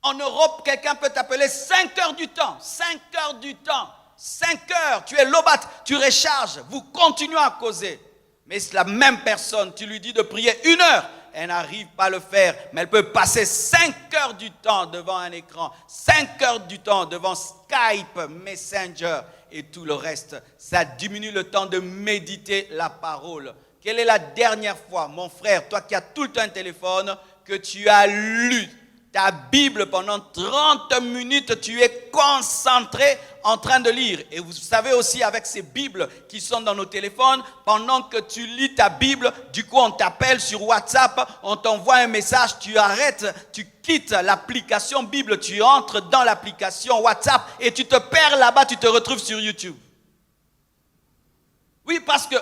En Europe, quelqu'un peut t'appeler 5 heures du temps. 5 heures du temps. 5 heures. Tu es lobat, tu recharges. Vous continuez à causer. Mais c'est la même personne. Tu lui dis de prier 1 heure. Elle n'arrive pas à le faire. Mais elle peut passer 5 heures du temps devant un écran. 5 heures du temps devant Skype, Messenger et tout le reste. Ça diminue le temps de méditer la parole. Quelle est la dernière fois, mon frère, toi qui as tout le temps un téléphone, que tu as lu ta Bible pendant 30 minutes, tu es concentré en train de lire. Et vous savez aussi avec ces Bibles qui sont dans nos téléphones, pendant que tu lis ta Bible, du coup on t'appelle sur WhatsApp, on t'envoie un message, tu arrêtes, tu quittes l'application Bible, tu entres dans l'application WhatsApp et tu te perds là-bas, tu te retrouves sur YouTube. Oui, parce que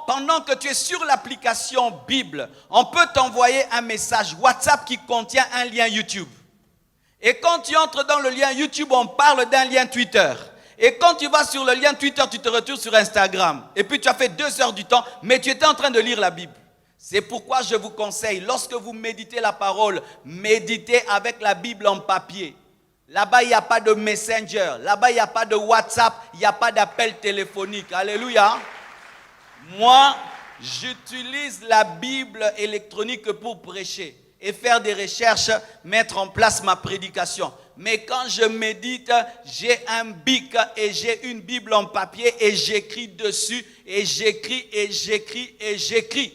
pendant que tu es sur l'application Bible, on peut t'envoyer un message WhatsApp qui contient un lien YouTube. Et quand tu entres dans le lien YouTube, on parle d'un lien Twitter. Et quand tu vas sur le lien Twitter, tu te retrouves sur Instagram. Et puis tu as fait 2 heures du temps, mais tu étais en train de lire la Bible. C'est pourquoi je vous conseille, lorsque vous méditez la parole, méditez avec la Bible en papier. Là-bas, il n'y a pas de Messenger. Là-bas, il n'y a pas de WhatsApp. Il n'y a pas d'appel téléphonique. Alléluia. Moi, j'utilise la Bible électronique pour prêcher et faire des recherches, mettre en place ma prédication. Mais quand je médite, j'ai un bic et j'ai une Bible en papier et j'écris dessus et j'écris et j'écris et j'écris.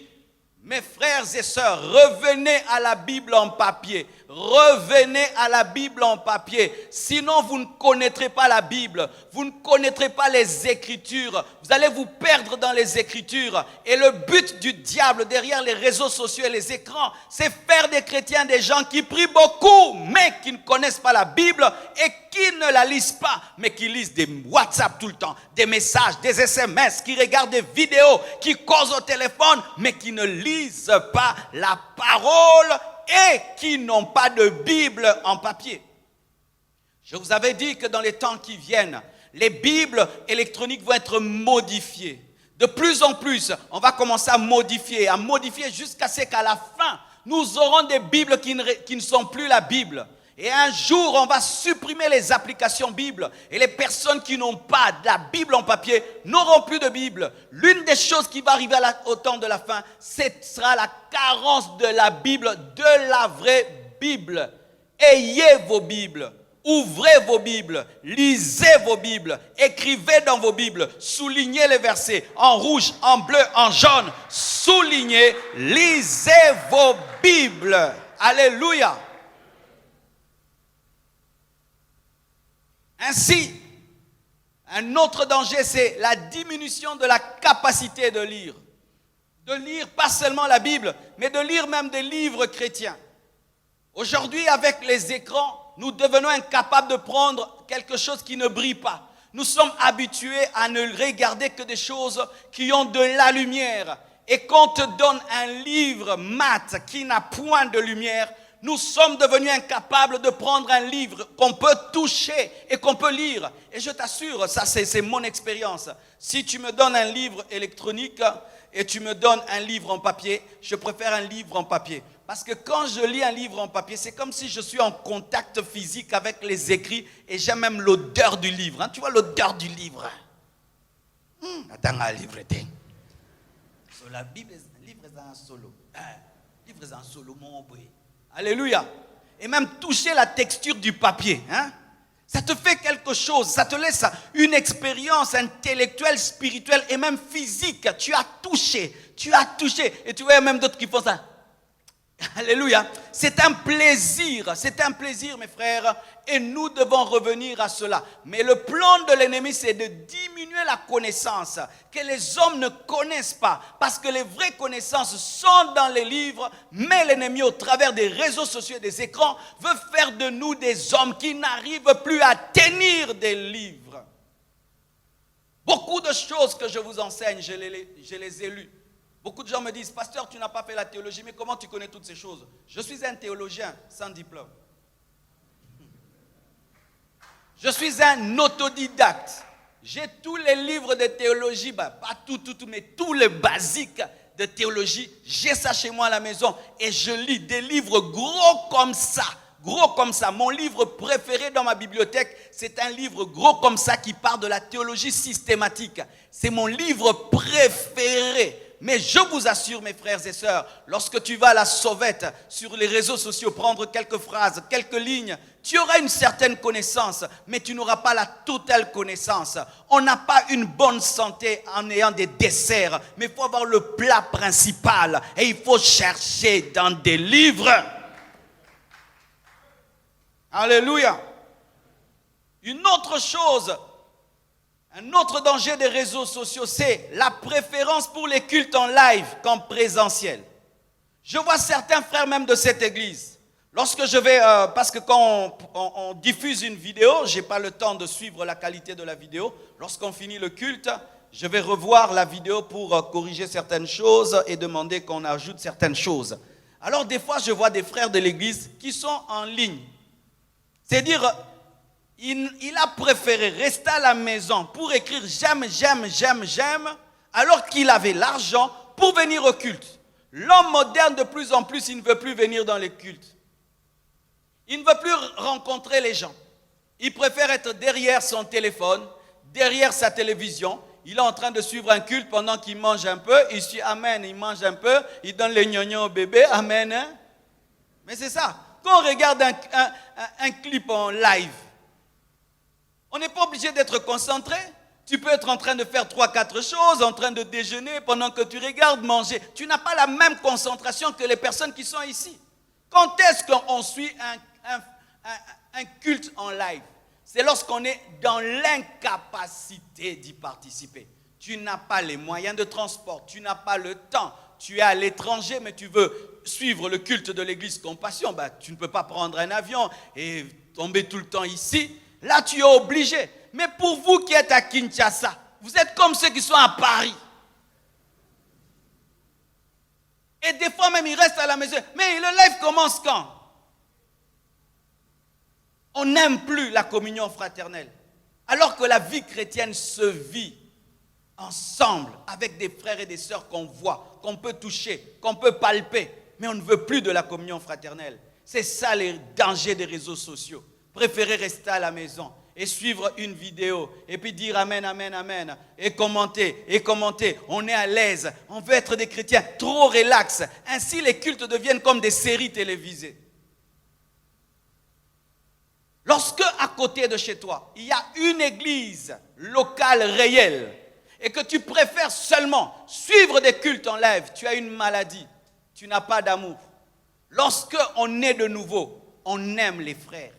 Mes frères et sœurs, revenez à la Bible en papier. Revenez à la Bible en papier. Sinon, vous ne connaîtrez pas la Bible. Vous ne connaîtrez pas les Écritures. Vous allez vous perdre dans les Écritures. Et le but du diable derrière les réseaux sociaux et les écrans, c'est faire des chrétiens des gens qui prient beaucoup, mais qui ne connaissent pas la Bible et qui ne la lisent pas, mais qui lisent des WhatsApp tout le temps, des messages, des SMS, qui regardent des vidéos, qui causent au téléphone, mais qui ne lisent pas la parole et qui n'ont pas de Bible en papier. Je vous avais dit que dans les temps qui viennent, les Bibles électroniques vont être modifiées. De plus en plus, on va commencer à modifier jusqu'à ce qu'à la fin, nous aurons des Bibles qui ne sont plus la Bible. Et un jour, on va supprimer les applications Bible. Et les personnes qui n'ont pas de la Bible en papier n'auront plus de Bible. L'une des choses qui va arriver au temps de la fin, ce sera la carence de la Bible, de la vraie Bible. Ayez vos Bibles. Ouvrez vos Bibles, lisez vos Bibles, écrivez dans vos Bibles, soulignez les versets en rouge, en bleu, en jaune. Soulignez, lisez vos Bibles. Alléluia. Ainsi, un autre danger, c'est la diminution de la capacité de lire. De lire pas seulement la Bible, mais de lire même des livres chrétiens. Aujourd'hui, avec les écrans, nous devenons incapables de prendre quelque chose qui ne brille pas. Nous sommes habitués à ne regarder que des choses qui ont de la lumière. Et quand on te donne un livre mat qui n'a point de lumière, nous sommes devenus incapables de prendre un livre qu'on peut toucher et qu'on peut lire. Et je t'assure, ça c'est mon expérience. Si tu me donnes un livre électronique et tu me donnes un livre en papier, je préfère un livre en papier. Parce que quand je lis un livre en papier, c'est comme si je suis en contact physique avec les écrits et j'ai même l'odeur du livre. Hein? Tu vois l'odeur du livre? Attends, un livre. La Bible, livre est un solo. Livre est un solo, mon bruit. Alléluia. Et même toucher la texture du papier. Hein? Ça te fait quelque chose. Ça te laisse une expérience intellectuelle, spirituelle et même physique. Tu as touché. Et tu vois même d'autres qui font ça. Alléluia. C'est un plaisir, mes frères, et nous devons revenir à cela. Mais le plan de l'ennemi, c'est de diminuer la connaissance que les hommes ne connaissent pas, parce que les vraies connaissances sont dans les livres, mais l'ennemi, au travers des réseaux sociaux et des écrans, veut faire de nous des hommes qui n'arrivent plus à tenir des livres. Beaucoup de choses que je vous enseigne, je les ai lues. Beaucoup de gens me disent, pasteur, tu n'as pas fait la théologie, mais comment tu connais toutes ces choses? Je suis un théologien sans diplôme. Je suis un autodidacte. J'ai tous les livres de théologie, pas tout, mais tous les basiques de théologie. J'ai ça chez moi à la maison et je lis des livres gros comme ça. Gros comme ça. Mon livre préféré dans ma bibliothèque, c'est un livre gros comme ça qui parle de la théologie systématique. C'est mon livre préféré. Mais je vous assure, mes frères et sœurs, lorsque tu vas à la sauvette sur les réseaux sociaux, prendre quelques phrases, quelques lignes, tu auras une certaine connaissance, mais tu n'auras pas la totale connaissance. On n'a pas une bonne santé en ayant des desserts, mais il faut avoir le plat principal et il faut chercher dans des livres. Alléluia. Une autre chose, un autre danger des réseaux sociaux, c'est la préférence pour les cultes en live qu'en présentiel. Je vois certains frères même de cette église. Lorsque je vais, parce que quand on diffuse une vidéo, je n'ai pas le temps de suivre la qualité de la vidéo. Lorsqu'on finit le culte, je vais revoir la vidéo pour corriger certaines choses et demander qu'on ajoute certaines choses. Alors des fois, je vois des frères de l'église qui sont en ligne. C'est-à-dire, il a préféré rester à la maison pour écrire j'aime, alors qu'il avait l'argent pour venir au culte. L'homme moderne, de plus en plus, il ne veut plus venir dans les cultes. Il ne veut plus rencontrer les gens. Il préfère être derrière son téléphone, derrière sa télévision. Il est en train de suivre un culte pendant qu'il mange un peu. Il suit Amen, il mange un peu. Il donne les gnognos au bébé. Amen. Hein? Mais c'est ça. Quand on regarde un clip en live, on n'est pas obligé d'être concentré. Tu peux être en train de faire 3-4 choses, en train de déjeuner pendant que tu regardes manger. Tu n'as pas la même concentration que les personnes qui sont ici. Quand est-ce qu'on suit un culte en live? C'est lorsqu'on est dans l'incapacité d'y participer. Tu n'as pas les moyens de transport, tu n'as pas le temps. Tu es à l'étranger, mais tu veux suivre le culte de l'église Compassion. Tu ne peux pas prendre un avion et tomber tout le temps ici. Là, tu es obligé. Mais pour vous qui êtes à Kinshasa, vous êtes comme ceux qui sont à Paris. Et des fois même, ils restent à la maison. Mais le live commence quand? On n'aime plus la communion fraternelle. Alors que la vie chrétienne se vit ensemble avec des frères et des sœurs qu'on voit, qu'on peut toucher, qu'on peut palper. Mais on ne veut plus de la communion fraternelle. C'est ça les dangers des réseaux sociaux. Préférez rester à la maison et suivre une vidéo et puis dire amen, amen, amen et commenter. On est à l'aise. On veut être des chrétiens trop relax. Ainsi, les cultes deviennent comme des séries télévisées. Lorsque à côté de chez toi, il y a une église locale réelle et que tu préfères seulement suivre des cultes en live, tu as une maladie, tu n'as pas d'amour. Lorsque on est de nouveau, on aime les frères.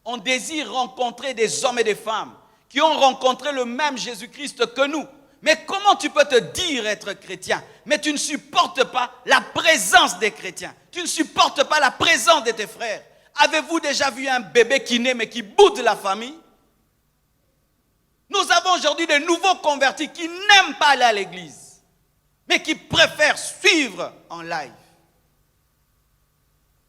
On désire rencontrer des hommes et des femmes qui ont rencontré le même Jésus-Christ que nous. Mais comment tu peux te dire être chrétien, mais tu ne supportes pas la présence des chrétiens. Tu ne supportes pas la présence de tes frères. Avez-vous déjà vu un bébé qui naît mais qui boude la famille? Nous avons aujourd'hui des nouveaux convertis qui n'aiment pas aller à l'église, mais qui préfèrent suivre en live.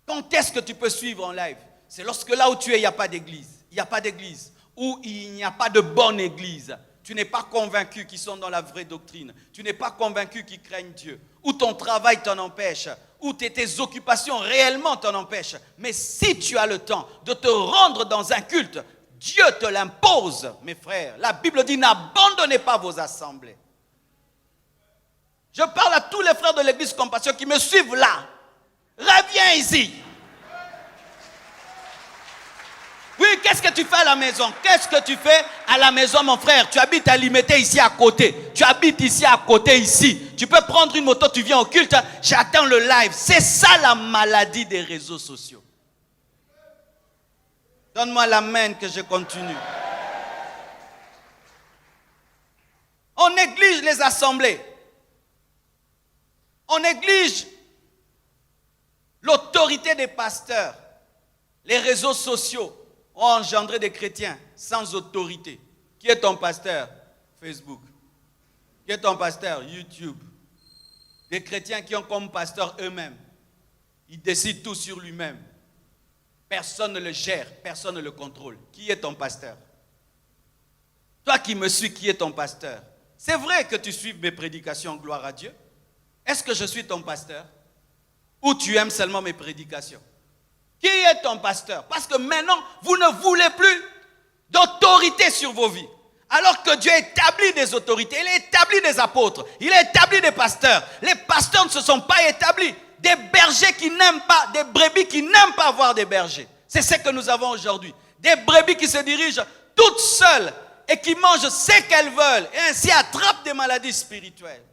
Quand est-ce que tu peux suivre en live? C'est lorsque là où tu es, il n'y a pas d'église. Il n'y a pas d'église. Ou il n'y a pas de bonne église. Tu n'es pas convaincu qu'ils sont dans la vraie doctrine. Tu n'es pas convaincu qu'ils craignent Dieu. Ou ton travail t'en empêche. Ou tes occupations réellement t'en empêchent. Mais si tu as le temps de te rendre dans un culte, Dieu te l'impose, mes frères. La Bible dit, n'abandonnez pas vos assemblées. Je parle à tous les frères de l'église Compassion qui me suivent là. Reviens ici. Oui, qu'est-ce que tu fais à la maison? Qu'est-ce que tu fais à la maison, mon frère? Tu habites à Limité, ici à côté. Tu habites ici à côté, ici. Tu peux prendre une moto, tu viens au culte, j'attends le live. C'est ça la maladie des réseaux sociaux. Donne-moi la main que je continue. On néglige les assemblées. On néglige l'autorité des pasteurs. Les réseaux sociaux ont engendré des chrétiens sans autorité. Qui est ton pasteur? Facebook. Qui est ton pasteur? YouTube. Des chrétiens qui ont comme pasteur eux-mêmes. Ils décident tout sur lui-même. Personne ne le gère, personne ne le contrôle. Qui est ton pasteur? Toi qui me suis, qui est ton pasteur? C'est vrai que tu suives mes prédications, gloire à Dieu. Est-ce que je suis ton pasteur? Ou tu aimes seulement mes prédications? Qui est ton pasteur? Parce que maintenant, vous ne voulez plus d'autorité sur vos vies. Alors que Dieu a établi des autorités, il a établi des apôtres, il a établi des pasteurs. Les pasteurs ne se sont pas établis. Des bergers qui n'aiment pas, des brebis qui n'aiment pas avoir des bergers. C'est ce que nous avons aujourd'hui. Des brebis qui se dirigent toutes seules et qui mangent ce qu'elles veulent et ainsi attrapent des maladies spirituelles.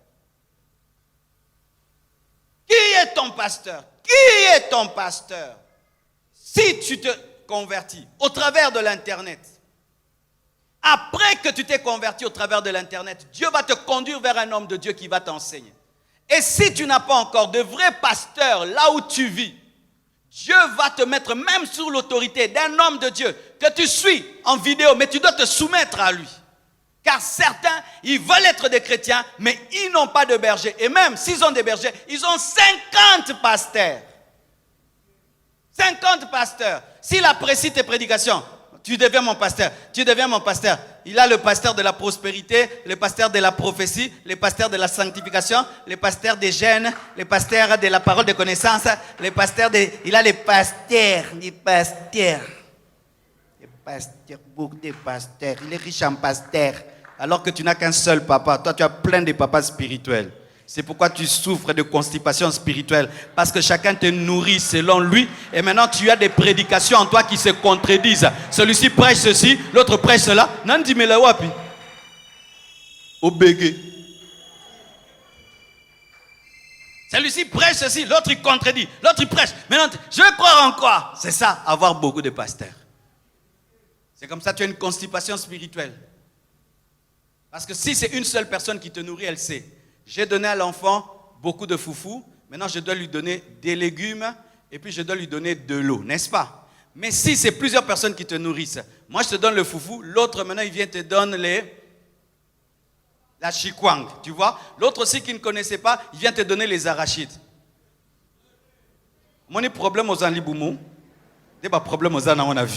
Qui est ton pasteur? Qui est ton pasteur? Si tu te convertis au travers de l'Internet, après que tu t'es converti au travers de l'Internet, Dieu va te conduire vers un homme de Dieu qui va t'enseigner. Et si tu n'as pas encore de vrai pasteur là où tu vis, Dieu va te mettre même sous l'autorité d'un homme de Dieu que tu suis en vidéo, mais tu dois te soumettre à lui. Car certains, ils veulent être des chrétiens, mais ils n'ont pas de berger. Et même s'ils ont des bergers, ils ont 50 pasteurs. 50 pasteurs. S'il apprécie tes prédications, tu deviens mon pasteur, tu deviens mon pasteur. Il a le pasteur de la prospérité, le pasteur de la prophétie, le pasteur de la sanctification, le pasteur des jeunes, le pasteur de la parole de connaissance, le pasteur de... Il a les pasteurs, beaucoup de pasteurs. Il est riche en pasteurs. Alors que tu n'as qu'un seul papa. Toi, tu as plein de papas spirituels. C'est pourquoi tu souffres de constipation spirituelle. Parce que chacun te nourrit selon lui. Et maintenant, tu as des prédications en toi qui se contredisent. Celui-ci prêche ceci, l'autre prêche cela. Nandi me la wapi. Obégué. Celui-ci prêche ceci, l'autre il contredit. L'autre il prêche. Maintenant, je vais croire en quoi? C'est ça, avoir beaucoup de pasteurs. C'est comme ça que tu as une constipation spirituelle. Parce que si c'est une seule personne qui te nourrit, elle sait. J'ai donné à l'enfant beaucoup de foufou. Maintenant, je dois lui donner des légumes et puis je dois lui donner de l'eau, n'est-ce pas? Mais si c'est plusieurs personnes qui te nourrissent, moi je te donne le foufou, l'autre maintenant il vient te donner la chikwang, tu vois? L'autre aussi qui ne connaissait pas, il vient te donner les arachides. Mon problème aux Anliboumou, c'est pas problème aux Anna on a vu.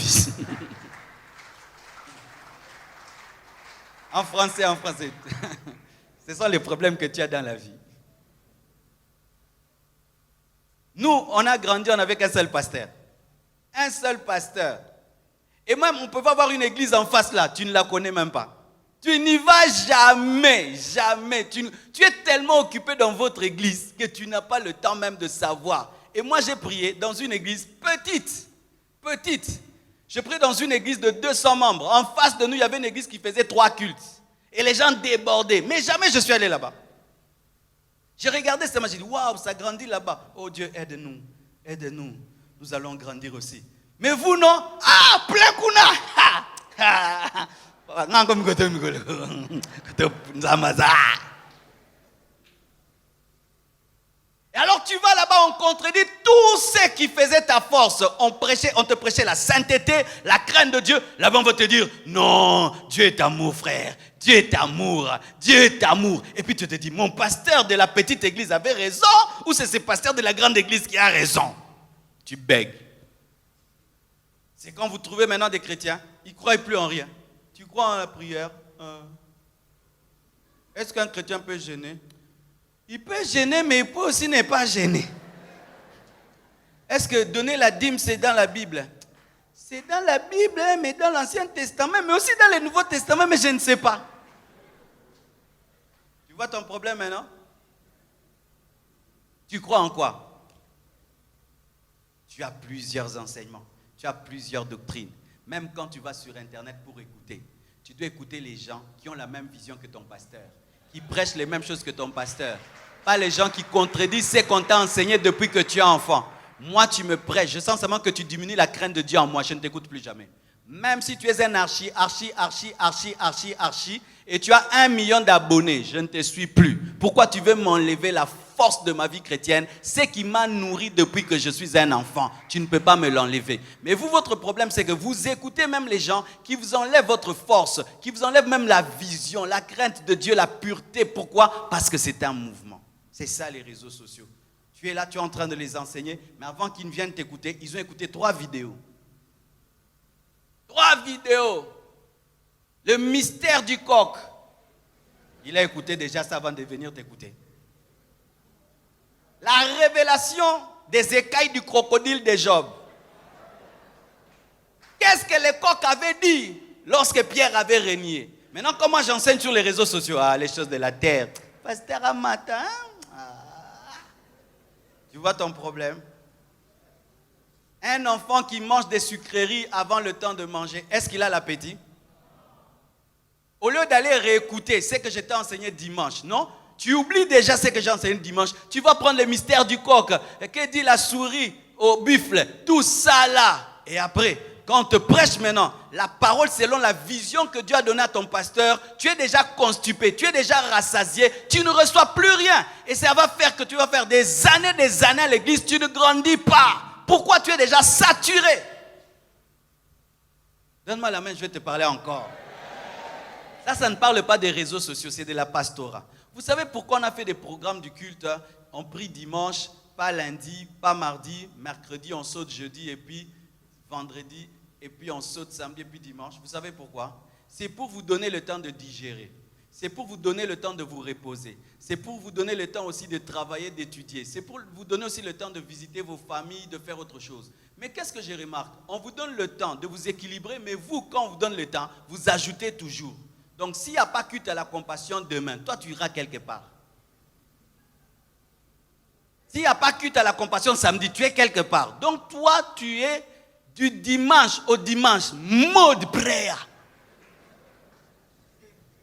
En français. Ce sont les problèmes que tu as dans la vie. Nous, on a grandi, on avait qu'un seul pasteur. Un seul pasteur. Et même, on peut pas avoir une église en face là, tu ne la connais même pas. Tu n'y vas jamais. Tu es tellement occupé dans votre église que tu n'as pas le temps même de savoir. Et moi, j'ai prié dans une église petite. Je priais dans une église de 200 membres. En face de nous, il y avait une église qui faisait 3 cultes. Et les gens débordaient. Mais jamais je suis allé là-bas. J'ai regardé ça, j'ai dit, waouh, ça grandit là-bas. Oh Dieu, aide-nous. Nous allons grandir aussi. Mais vous, non? Ah, plein kuna. Et alors tu vas là-bas, on contredit tout ce qui faisait ta force. On te prêchait la sainteté, la crainte de Dieu. Là-bas, on va te dire, non, Dieu est amour, frère. Dieu est amour. Et puis tu te dis, mon pasteur de la petite église avait raison ou c'est ce pasteur de la grande église qui a raison? Tu bègues. C'est quand vous trouvez maintenant des chrétiens, ils ne croient plus en rien. Tu crois en la prière? Est-ce qu'un chrétien peut gêner? Il peut gêner, mais il peut aussi ne pas gêner. Est-ce que donner la dîme, c'est dans la Bible? C'est dans la Bible, mais dans l'Ancien Testament, mais aussi dans le Nouveau Testament, mais je ne sais pas. Tu vois ton problème maintenant? Tu crois en quoi? Tu as plusieurs enseignements, tu as plusieurs doctrines. Même quand tu vas sur Internet pour écouter, tu dois écouter les gens qui ont la même vision que ton pasteur, qui prêchent les mêmes choses que ton pasteur. Pas les gens qui contredisent ce qu'on t'a enseigné depuis que tu es enfant. Moi, tu me prêches. Je sens seulement que tu diminues la crainte de Dieu en moi. Je ne t'écoute plus jamais. Même si tu es un archi, et tu as 1 million d'abonnés, je ne te suis plus. Pourquoi tu veux m'enlever la force de ma vie chrétienne, ce qui m'a nourri depuis que je suis un enfant? Tu ne peux pas me l'enlever. Mais vous, votre problème, c'est que vous écoutez même les gens qui vous enlèvent votre force, qui vous enlèvent même la vision, la crainte de Dieu, la pureté. Pourquoi? Parce que c'est un mouvement. C'est ça les réseaux sociaux. Tu es là, tu es en train de les enseigner, mais avant qu'ils ne viennent t'écouter, ils ont écouté 3 vidéos. 3 vidéos. Le mystère du coq. Il a écouté déjà ça avant de venir t'écouter. La révélation des écailles du crocodile de Job. Qu'est-ce que le coq avait dit lorsque Pierre avait régné? Maintenant, comment j'enseigne sur les réseaux sociaux? Ah, les choses de la terre. Pasteur Amata. Tu vois ton problème? Un enfant qui mange des sucreries avant le temps de manger, est-ce qu'il a l'appétit? Au lieu d'aller réécouter ce que je t'ai enseigné dimanche, non? Tu oublies déjà ce que j'ai enseigné dimanche. Tu vas prendre le mystère du coq. Que dit la souris au buffle? Tout ça là. Et après, quand on te prêche maintenant, la parole selon la vision que Dieu a donnée à ton pasteur, tu es déjà constipé, tu es déjà rassasié, tu ne reçois plus rien. Et ça va faire que tu vas faire des années à l'église, tu ne grandis pas. Pourquoi? Tu es déjà saturé. Donne-moi la main, je vais te parler encore. Ça ne parle pas des réseaux sociaux, c'est de la pastorat. Vous savez pourquoi on a fait des programmes du culte? On prie dimanche, pas lundi, pas mardi, mercredi, on saute jeudi, et puis vendredi, et puis on saute samedi, et puis dimanche. Vous savez pourquoi? C'est pour vous donner le temps de digérer. C'est pour vous donner le temps de vous reposer. C'est pour vous donner le temps aussi de travailler, d'étudier. C'est pour vous donner aussi le temps de visiter vos familles, de faire autre chose. Mais qu'est-ce que je remarque? On vous donne le temps de vous équilibrer, mais vous, quand on vous donne le temps, vous ajoutez toujours. Donc, s'il n'y a pas culte à la compassion demain, toi, tu iras quelque part. S'il n'y a pas culte à la compassion samedi, tu es quelque part. Donc, toi, tu es du dimanche au dimanche, mode prayer.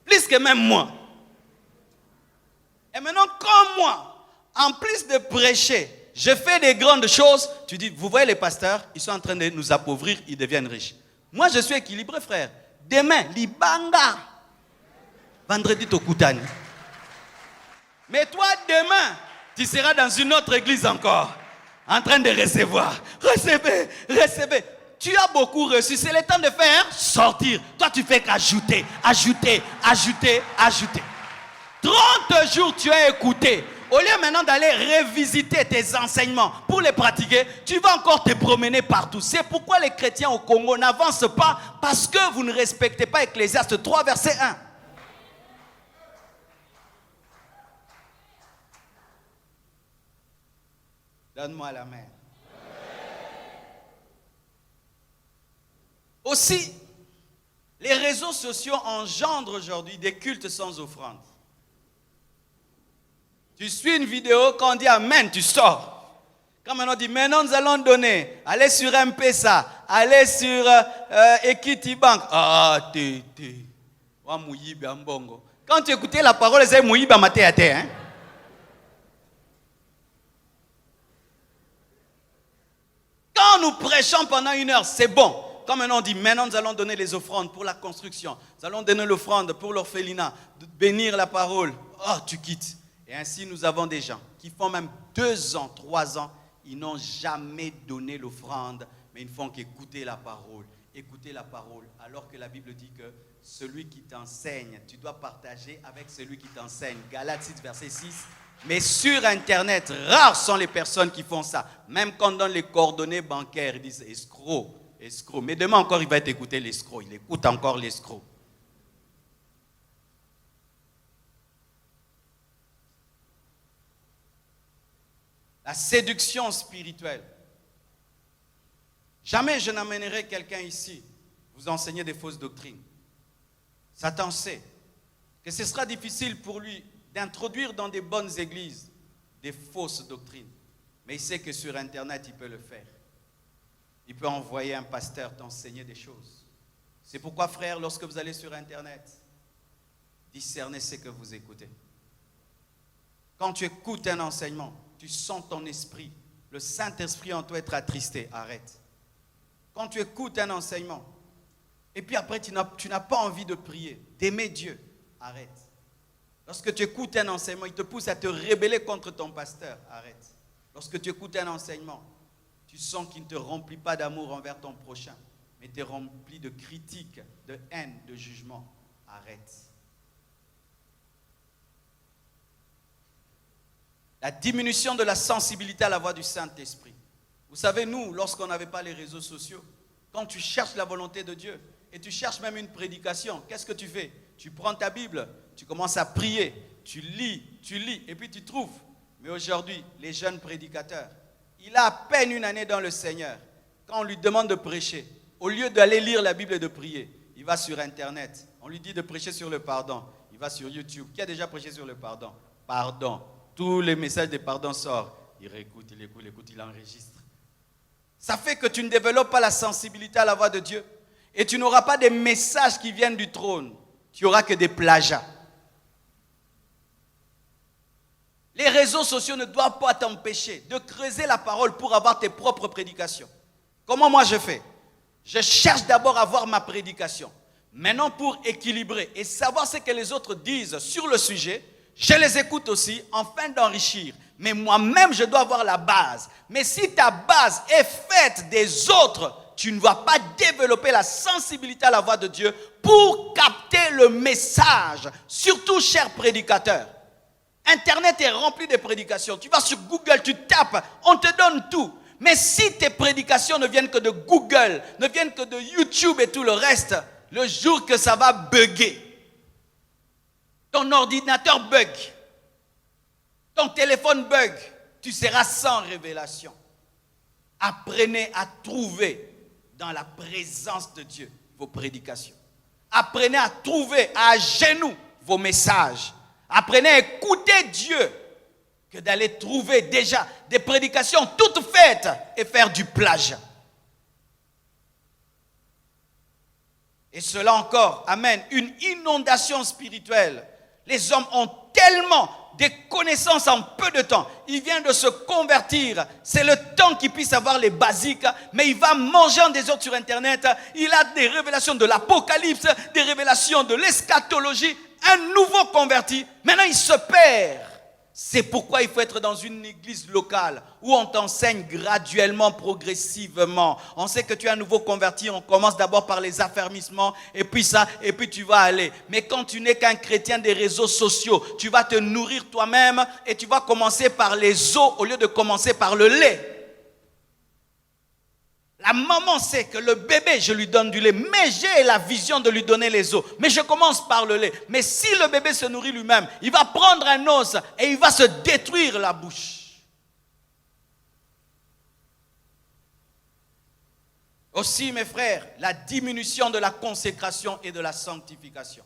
Plus que même moi. Et maintenant, comme moi, en plus de prêcher, je fais des grandes choses. Tu dis, vous voyez les pasteurs, ils sont en train de nous appauvrir, ils deviennent riches. Moi, je suis équilibré, frère. Demain, Libanga. Vendredi, Tokutani. Mais toi, demain, tu seras dans une autre église encore, en train de recevoir. Recevez. Tu as beaucoup reçu, c'est le temps de faire sortir. Toi, tu fais qu'ajouter. 30 jours, tu as écouté. Au lieu maintenant d'aller revisiter tes enseignements pour les pratiquer, tu vas encore te promener partout. C'est pourquoi les chrétiens au Congo n'avancent pas, parce que vous ne respectez pas Ecclésiaste 3, verset 1. Donne-moi la main. Aussi, les réseaux sociaux engendrent aujourd'hui des cultes sans offrande. Tu suis une vidéo, quand on dit Amen, tu sors. Quand maintenant on dit maintenant nous allons donner, allez sur M-Pesa, allez sur Equity Bank. Ah, quand tu écoutais la parole, c'est Mouyiba maté à terre. Quand nous prêchons pendant 1 heure, c'est bon. Comme maintenant on dit, maintenant nous allons donner les offrandes pour la construction. Nous allons donner l'offrande pour l'orphelinat, bénir la parole. Oh, tu quittes. Et ainsi, nous avons des gens qui font même 2 ans, 3 ans, ils n'ont jamais donné l'offrande, mais ils ne font qu'écouter la parole. Écouter la parole, alors que la Bible dit que celui qui t'enseigne, tu dois partager avec celui qui t'enseigne. Galates 6, verset 6. Mais sur Internet, rares sont les personnes qui font ça. Même quand on donne les coordonnées bancaires, ils disent escroc. Mais demain encore, il va t'écouter l'escroc. Il écoute encore l'escroc. La séduction spirituelle. Jamais je n'amènerai quelqu'un ici vous enseigner des fausses doctrines. Satan sait que ce sera difficile pour lui d'introduire dans des bonnes églises des fausses doctrines. Mais il sait que sur Internet, il peut le faire. Il peut envoyer un pasteur t'enseigner des choses. C'est pourquoi, frère, lorsque vous allez sur Internet, discernez ce que vous écoutez. Quand tu écoutes un enseignement, tu sens ton esprit, le Saint-Esprit en toi être attristé. Arrête. Quand tu écoutes un enseignement, et puis après tu n'as pas envie de prier, d'aimer Dieu, arrête. Lorsque tu écoutes un enseignement, il te pousse à te rebeller contre ton pasteur, arrête. Lorsque tu écoutes un enseignement, tu sens qu'il ne te remplit pas d'amour envers ton prochain, mais te remplit de critiques, de haine, de jugement, arrête. La diminution de la sensibilité à la voix du Saint-Esprit. Vous savez, nous, lorsqu'on n'avait pas les réseaux sociaux, quand tu cherches la volonté de Dieu, et tu cherches même une prédication, qu'est-ce que tu fais? Tu prends ta Bible, tu commences à prier, tu lis, et puis tu trouves. Mais aujourd'hui, les jeunes prédicateurs, il a à peine une année dans le Seigneur. Quand on lui demande de prêcher, au lieu d'aller lire la Bible et de prier, il va sur Internet. On lui dit de prêcher sur le pardon. Il va sur YouTube. Qui a déjà prêché sur le pardon? Pardon. Tous les messages de pardon sortent. Il réécoute, il enregistre. Ça fait que tu ne développes pas la sensibilité à la voix de Dieu. Et tu n'auras pas des messages qui viennent du trône. Tu n'auras que des plagiats. Les réseaux sociaux ne doivent pas t'empêcher de creuser la parole pour avoir tes propres prédications. Comment moi je fais? Je cherche d'abord à avoir ma prédication. Maintenant, pour équilibrer et savoir ce que les autres disent sur le sujet, je les écoute aussi afin d'enrichir. Mais moi-même, je dois avoir la base. Mais si ta base est faite des autres, tu ne vas pas développer la sensibilité à la voix de Dieu pour capter le message. Surtout, chers prédicateurs. Internet est rempli de prédications. Tu vas sur Google, tu tapes, on te donne tout. Mais si tes prédications ne viennent que de Google, ne viennent que de YouTube et tout le reste, le jour que ça va bugger, ton ordinateur bug, ton téléphone bug, tu seras sans révélation. Apprenez à trouver dans la présence de Dieu vos prédications. Apprenez à trouver à genoux vos messages. Apprenez à écouter Dieu que d'aller trouver déjà des prédications toutes faites et faire du plagiat. Et cela encore amène une inondation spirituelle. Les hommes ont tellement de connaissances en peu de temps. Il vient de se convertir. C'est le temps qu'il puisse avoir les basiques. Mais il va manger en désordre sur Internet. Il a des révélations de l'Apocalypse, des révélations de l'eschatologie. Un nouveau converti. Maintenant, il se perd. C'est pourquoi il faut être dans une église locale où on t'enseigne graduellement, progressivement. On sait que tu es un nouveau converti, on commence d'abord par les affermissements et puis ça, et puis tu vas aller. Mais quand tu n'es qu'un chrétien des réseaux sociaux, tu vas te nourrir toi-même et tu vas commencer par les os au lieu de commencer par le lait. La maman sait que le bébé, je lui donne du lait, mais j'ai la vision de lui donner les os. Mais je commence par le lait. Mais si le bébé se nourrit lui-même, il va prendre un os et il va se détruire la bouche. Aussi, mes frères, la diminution de la consécration et de la sanctification.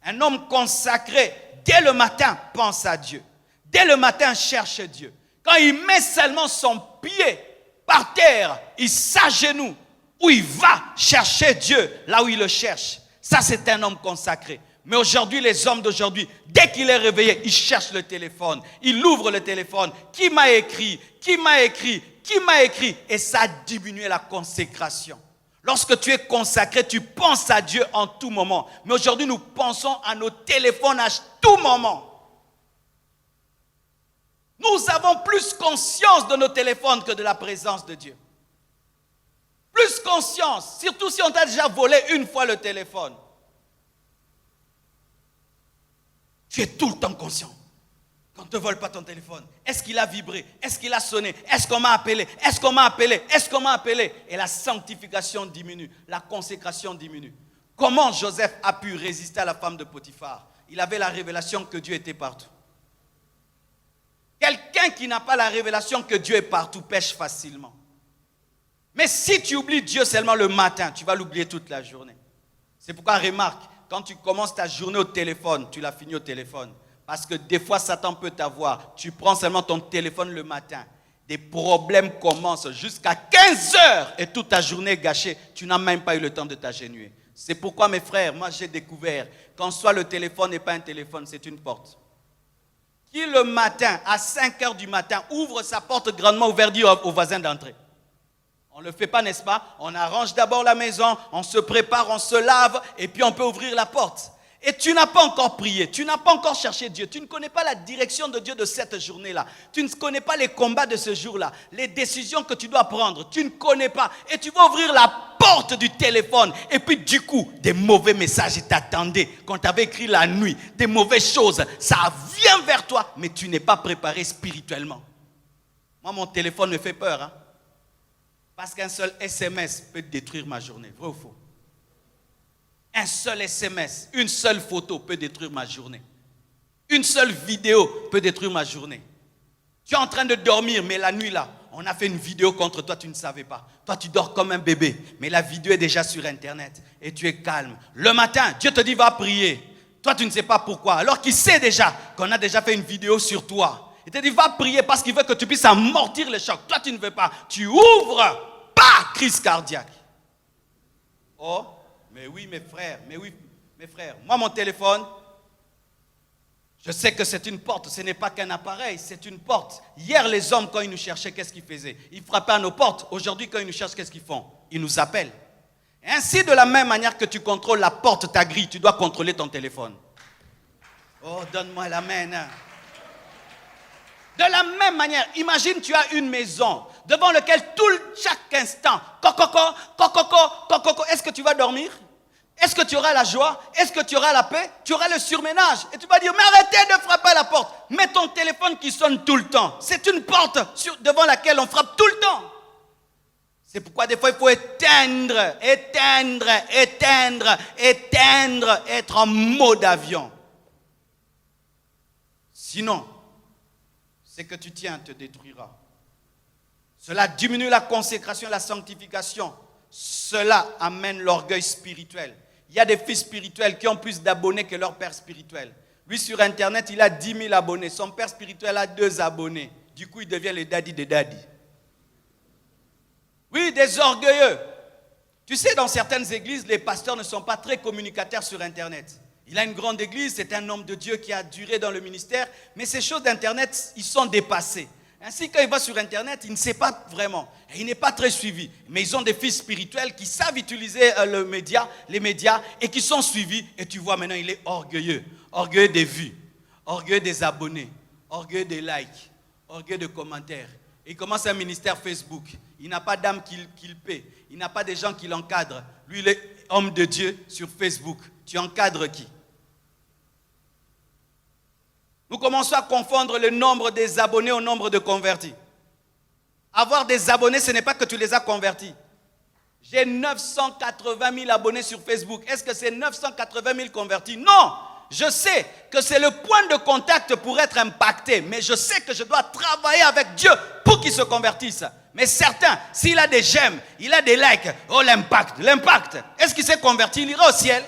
Un homme consacré, dès le matin, pense à Dieu. Dès le matin, cherche Dieu. Quand il met seulement son pied par terre, il s'agenouille, où il va chercher Dieu, là où il le cherche. Ça, c'est un homme consacré. Mais aujourd'hui, les hommes d'aujourd'hui, dès qu'il est réveillé, il cherche le téléphone. Il ouvre le téléphone. Qui m'a écrit? Qui m'a écrit? Qui m'a écrit? Et ça a diminué la consécration. Lorsque tu es consacré, tu penses à Dieu en tout moment. Mais aujourd'hui, nous pensons à nos téléphones à tout moment. Nous avons plus conscience de nos téléphones que de la présence de Dieu. Plus conscience, surtout si on t'a déjà volé une fois le téléphone. Tu es tout le temps conscient. Quand on ne te vole pas ton téléphone, est-ce qu'il a vibré? Est-ce qu'il a sonné? Est-ce qu'on m'a appelé? Est-ce qu'on m'a appelé? Est-ce qu'on m'a appelé? Et la sanctification diminue, la consécration diminue. Comment Joseph a pu résister à la femme de Potiphar? Il avait la révélation que Dieu était partout. Quelqu'un qui n'a pas la révélation que Dieu est partout pêche facilement. Mais si tu oublies Dieu seulement le matin, tu vas l'oublier toute la journée. C'est pourquoi remarque, quand tu commences ta journée au téléphone, tu l'as fini au téléphone. Parce que des fois, Satan peut t'avoir. Tu prends seulement ton téléphone le matin. des problèmes commencent jusqu'à 15 heures et toute ta journée est gâchée. Tu n'as même pas eu le temps de t'agenouiller. C'est pourquoi, mes frères, moi j'ai découvert qu'en soi le téléphone n'est pas un téléphone, c'est une porte. Qui le matin, à 5 heures du matin, ouvre sa porte grandement ouverte, dit aux voisins d'entrer. On ne le fait pas, n'est-ce pas? On arrange d'abord la maison, on se prépare, on se lave et puis on peut ouvrir la porte. Et tu n'as pas encore prié, tu n'as pas encore cherché Dieu, tu ne connais pas la direction de Dieu de cette journée-là, tu ne connais pas les combats de ce jour-là, les décisions que tu dois prendre, tu ne connais pas. Et tu vas ouvrir la porte du téléphone et puis du coup, des mauvais messages t'attendaient, qu'on t'avait écrit la nuit, des mauvaises choses, ça vient vers toi, mais tu n'es pas préparé spirituellement. Moi, mon téléphone me fait peur, hein? Parce qu'un seul SMS peut détruire ma journée, vrai ou faux? Un seul SMS, une seule photo peut détruire ma journée. Une seule vidéo peut détruire ma journée. Tu es en train de dormir, mais la nuit là, on a fait une vidéo contre toi, tu ne savais pas. Toi, tu dors comme un bébé, mais la vidéo est déjà sur Internet et tu es calme. Le matin, Dieu te dit, va prier. Toi, tu ne sais pas pourquoi. Alors qu'il sait déjà qu'on a déjà fait une vidéo sur toi. Il te dit, va prier parce qu'il veut que tu puisses amortir le choc. Toi, tu ne veux pas. Tu ouvres, crise cardiaque. Oh, mais oui, mes frères, moi, mon téléphone, je sais que c'est une porte, ce n'est pas qu'un appareil, c'est une porte. Hier, les hommes, quand ils nous cherchaient, qu'est-ce qu'ils faisaient? Ils frappaient à nos portes. Aujourd'hui, quand ils nous cherchent, qu'est-ce qu'ils font? Ils nous appellent. Et ainsi, de la même manière que tu contrôles la porte, ta grille, tu dois contrôler ton téléphone. Oh, donne-moi l'amen. De la même manière, imagine tu as une maison devant laquelle chaque instant, est-ce que tu vas dormir? Est-ce que tu auras la joie? Est-ce que tu auras la paix? Tu auras le surménage. Et tu vas dire, mais arrêtez de frapper à la porte. Mets ton téléphone qui sonne tout le temps. C'est une porte devant laquelle on frappe tout le temps. C'est pourquoi des fois il faut éteindre, être en mode avion. Sinon, ce que tu tiens te détruira. Cela diminue la consécration, la sanctification. Cela amène l'orgueil spirituel. Il y a des fils spirituels qui ont plus d'abonnés que leur père spirituel. Lui, sur Internet, il a 10 000 abonnés. Son père spirituel a 2 abonnés. Du coup, il devient le daddy des daddy. Oui, des orgueilleux. Tu sais, dans certaines églises, les pasteurs ne sont pas très communicateurs sur Internet. Il a une grande église, c'est un homme de Dieu qui a duré dans le ministère, mais ces choses d'Internet, ils sont dépassés. Ainsi, quand il va sur Internet, il ne sait pas vraiment. Et il n'est pas très suivi. Mais ils ont des fils spirituels qui savent utiliser les médias et qui sont suivis. Et tu vois maintenant, il est orgueilleux. Orgueilleux des vues, orgueilleux des abonnés, orgueilleux des likes, orgueilleux des commentaires. Et il commence un ministère Facebook. Il n'a pas d'âme qu'il paie. Il n'a pas de gens qui l'encadrent. Lui, il est homme de Dieu sur Facebook. Tu encadres qui? Nous commençons à confondre le nombre des abonnés au nombre de convertis. Avoir des abonnés, ce n'est pas que tu les as convertis. J'ai 980 000 abonnés sur Facebook. Est-ce que c'est 980 000 convertis? Non! Je sais que c'est le point de contact pour être impacté, mais je sais que je dois travailler avec Dieu pour qu'il se convertisse. Mais certains, s'il a des j'aime, il a des likes, oh l'impact. Est-ce qu'il s'est converti? Il ira au ciel?